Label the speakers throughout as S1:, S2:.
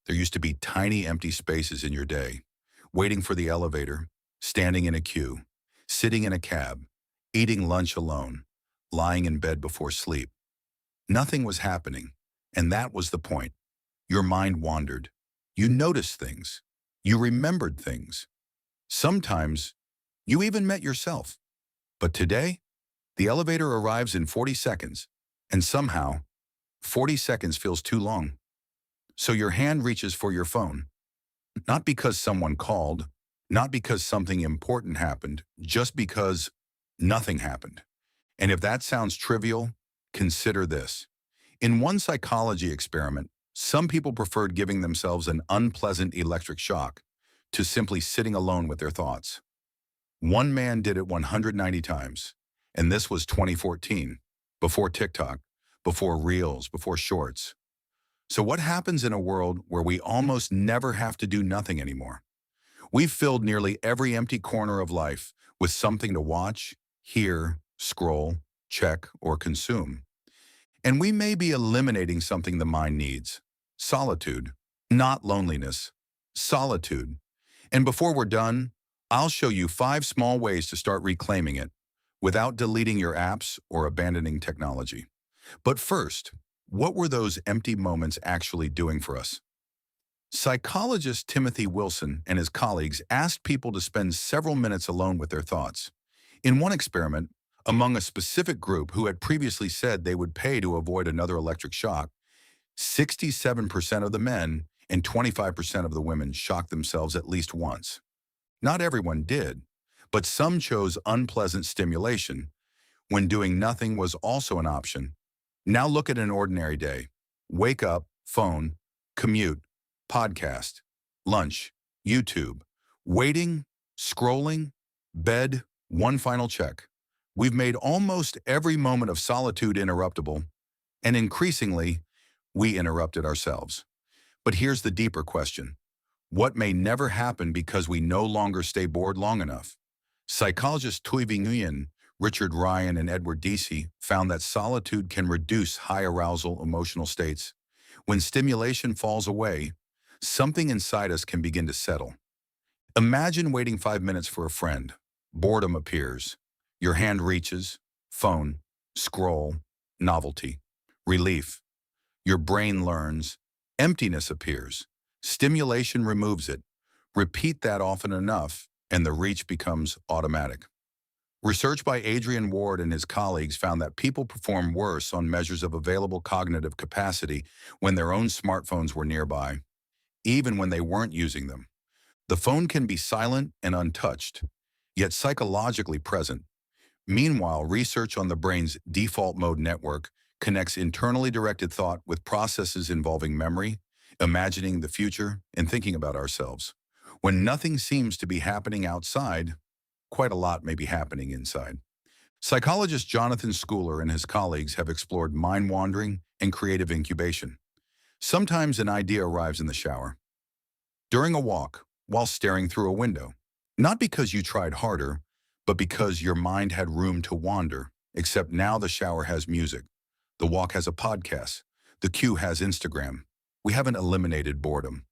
S1: There used to be tiny empty spaces in your day, waiting for the elevator, standing in a queue, sitting in a cab, eating lunch alone, lying in bed before sleep. Nothing was happening, and that was the point. Your mind wandered. You noticed things. You remembered things. Sometimes you even met yourself. But today, the elevator arrives in 40 seconds, and somehow, 40 seconds feels too long. So your hand reaches for your phone, not because someone called, not because something important happened, just because nothing happened. And if that sounds trivial, consider this. In one psychology experiment, some people preferred giving themselves an unpleasant electric shock to simply sitting alone with their thoughts. One man did it 190 times, and this was 2014, before TikTok, before Reels, before Shorts. So what happens in a world where we almost never have to do nothing anymore? We've filled nearly every empty corner of life with something to watch, hear, scroll, check, or consume. And we may be eliminating something the mind needs: solitude, not loneliness, solitude. And before we're done, I'll show you 5 small ways to start reclaiming it without deleting your apps or abandoning technology. But first, what were those empty moments actually doing for us? Psychologist Timothy Wilson and his colleagues asked people to spend several minutes alone with their thoughts. In one experiment, among a specific group who had previously said they would pay to avoid another electric shock, 67% of the men and 25% of the women shocked themselves at least once. Not everyone did, but some chose unpleasant stimulation when doing nothing was also an option. Now look at an ordinary day. Wake up, phone, commute, podcast, lunch, YouTube, waiting, scrolling, bed, one final check. We've made almost every moment of solitude interruptible, and increasingly, we interrupted ourselves. But here's the deeper question. What may never happen because we no longer stay bored long enough? Psychologists Toivi Nguyen, Richard Ryan, and Edward Deci found that solitude can reduce high arousal emotional states. When stimulation falls away, something inside us can begin to settle. Imagine waiting 5 minutes for a friend. Boredom appears. Your hand reaches, phone, scroll, novelty, relief. Your brain learns, emptiness appears. Stimulation removes it. Repeat that often enough, and the reach becomes automatic. Research by Adrian Ward and his colleagues found that people perform worse on measures of available cognitive capacity when their own smartphones were nearby, even when they weren't using them. The phone can be silent and untouched, yet psychologically present. Meanwhile, research on the brain's default mode network connects internally directed thought with processes involving memory, imagining the future, and thinking about ourselves. When nothing seems to be happening outside, quite a lot may be happening inside. Psychologist Jonathan Schooler and his colleagues have explored mind wandering and creative incubation. Sometimes an idea arrives in the shower, during a walk, while staring through a window. Not because you tried harder, but because your mind had room to wander, except now the shower has music, the walk has a podcast, the queue has Instagram. We haven't eliminated boredom.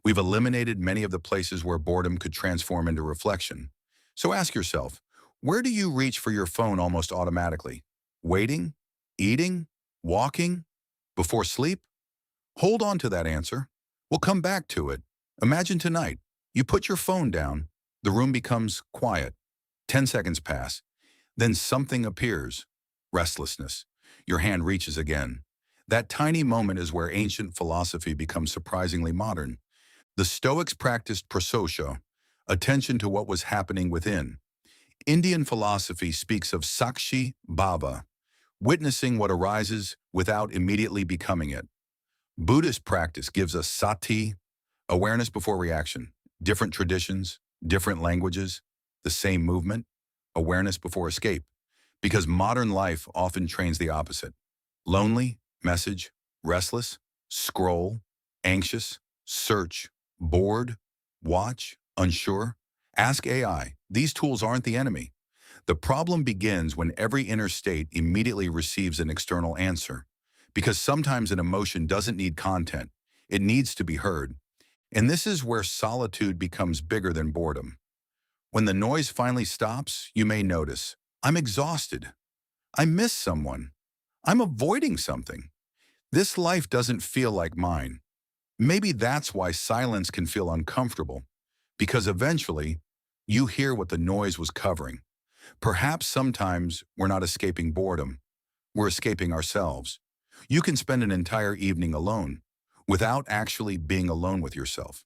S1: We've eliminated many of the places where boredom could transform into reflection. So ask yourself, where do you reach for your phone almost automatically? Waiting? Eating? Walking? Before sleep? Hold on to that answer. We'll come back to it. Imagine tonight, you put your phone down, the room becomes quiet. 10 seconds pass. Then something appears. Restlessness. Your hand reaches again. That tiny moment is where ancient philosophy becomes surprisingly modern. The Stoics practiced prososha, attention to what was happening within. Indian philosophy speaks of sakshi bhava, witnessing what arises without immediately becoming it. Buddhist practice gives us sati, awareness before reaction. Different traditions, different languages, the same movement, awareness before escape. Because modern life often trains the opposite. Lonely, message, restless, scroll, anxious, search, bored, watch, unsure. Ask AI. These tools aren't the enemy. The problem begins when every inner state immediately receives an external answer. Because sometimes an emotion doesn't need content. It needs to be heard. And this is where solitude becomes bigger than boredom. When the noise finally stops, you may notice, I'm exhausted. I miss someone. I'm avoiding something. This life doesn't feel like mine. Maybe that's why silence can feel uncomfortable, because eventually you hear what the noise was covering. Perhaps sometimes we're not escaping boredom, we're escaping ourselves. You can spend an entire evening alone without actually being alone with yourself.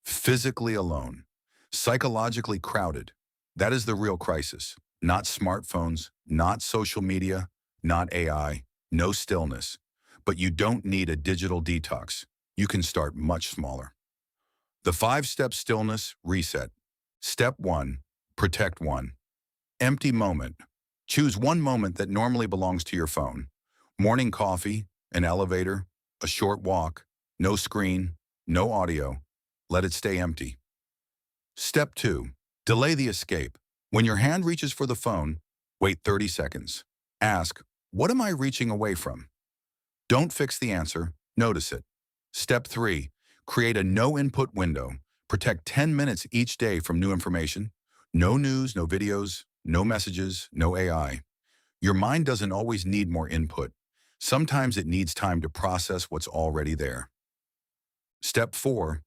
S1: Physically alone, psychologically crowded. That is the real crisis. Not smartphones, not social media, not AI, no stillness. But you don't need a digital detox. You can start much smaller. The 5-step stillness reset. Step 1, protect one. Empty moment. Choose one moment that normally belongs to your phone. Morning coffee, an elevator, a short walk, no screen, no audio. Let it stay empty. Step 2, delay the escape. When your hand reaches for the phone, wait 30 seconds. Ask, what am I reaching away from? Don't fix the answer, notice it. Step 3, create a no-input window. Protect 10 minutes each day from new information. No news, no videos, no messages, no AI. Your mind doesn't always need more input. Sometimes it needs time to process what's already there. Step 4,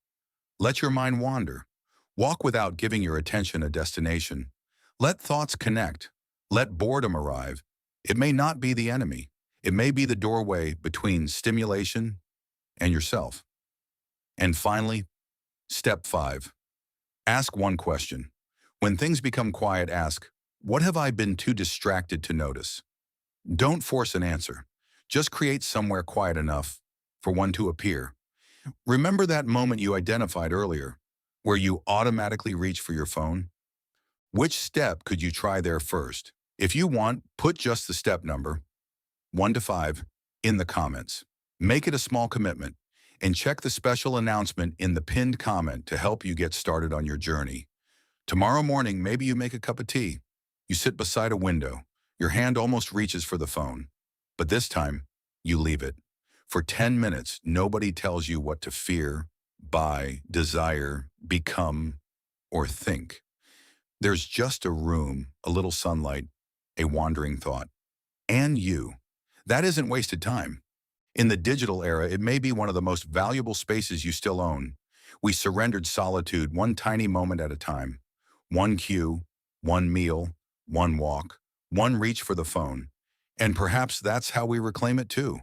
S1: let your mind wander. Walk without giving your attention a destination. Let thoughts connect. Let boredom arrive. It may not be the enemy. It may be the doorway between stimulation and yourself. And finally, step 5, ask one question. When things become quiet, ask, what have I been too distracted to notice? Don't force an answer. Just create somewhere quiet enough for one to appear. Remember that moment you identified earlier, where you automatically reach for your phone? Which step could you try there first? If you want, put just the step number, 1 to 5, in the comments. Make it a small commitment, and check the special announcement in the pinned comment to help you get started on your journey. Tomorrow morning, maybe you make a cup of tea. You sit beside a window. Your hand almost reaches for the phone. But this time, you leave it. For 10 minutes, nobody tells you what to fear, buy, desire, become, or think. There's just a room, a little sunlight, a wandering thought, and you. That isn't wasted time. In the digital era, it may be one of the most valuable spaces you still own. We surrendered solitude one tiny moment at a time. One cue, one meal, one walk, one reach for the phone. And perhaps that's how we reclaim it too.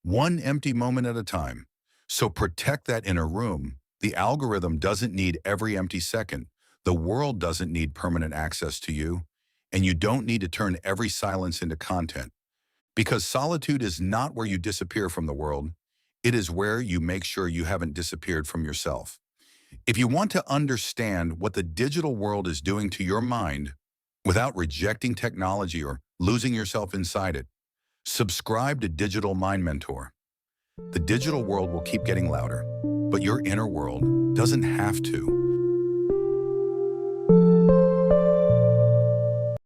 S1: One empty moment at a time. So protect that inner room. The algorithm doesn't need every empty second. The world doesn't need permanent access to you. And you don't need to turn every silence into content. Because solitude is not where you disappear from the world. It is where you make sure you haven't disappeared from yourself. If you want to understand what the digital world is doing to your mind without rejecting technology or losing yourself inside it, subscribe to Digital Mind Mentor. The digital world will keep getting louder, but your inner world doesn't have to.